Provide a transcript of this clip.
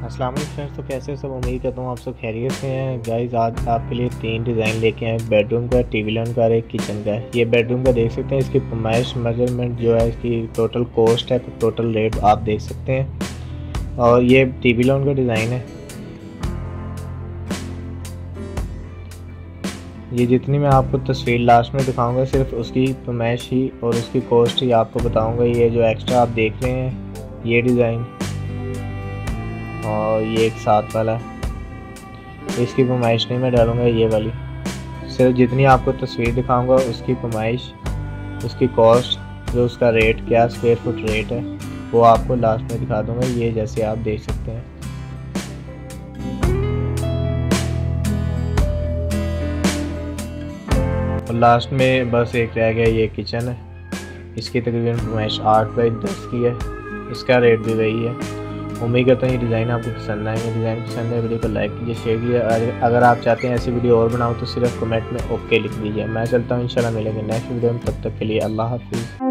अस्सलाम वालेकुम फ्रेंड्स, तो कैसे सब उम्मीद करता हूँ आप सब खैरियत से हैं। गाइस आज आपके लिए 3 डिज़ाइन लेके आए, बेडरूम का, टीवी लॉन का और एक किचन का है। ये बेडरूम का देख सकते हैं, इसकी फरमाइश मेजरमेंट जो है, इसकी टोटल कॉस्ट है, टोटल रेट आप देख सकते हैं। और ये टीवी लॉन का डिज़ाइन है। ये जितनी मैं आपको तस्वीर लास्ट में दिखाऊंगा सिर्फ उसकी फरमाइश ही और उसकी कॉस्ट ही आपको बताऊंगा। ये जो एक्स्ट्रा आप देख रहे हैं ये डिज़ाइन और ये एक साथ वाला है, इसकी फरमाइश नहीं मैं डालूंगा। ये वाली सिर्फ जितनी आपको तस्वीर दिखाऊंगा उसकी फरमाइश, उसकी कॉस्ट, जो उसका रेट क्या स्क्वायर फुट रेट है वो आपको लास्ट में दिखा दूंगा। ये जैसे आप देख सकते हैं। और लास्ट में बस एक रह गया, ये किचन है। इसकी तकरीबन फरमाइश 8x10 की है, इसका रेट भी वही है। उम्मीद करता हूँ ये डिज़ाइन आपको पसंद आएंगे। डिज़ाइन पसंद है वीडियो को लाइक कीजिए, शेयर कीजिए। अगर आप चाहते हैं ऐसी वीडियो और बनाऊँ तो सिर्फ कमेंट में ओके लिख दीजिए। मैं चलता हूँ, इंशाल्लाह मिलेंगे नेक्स्ट वीडियो में। तब तक के लिए अल्लाह हाफिज़।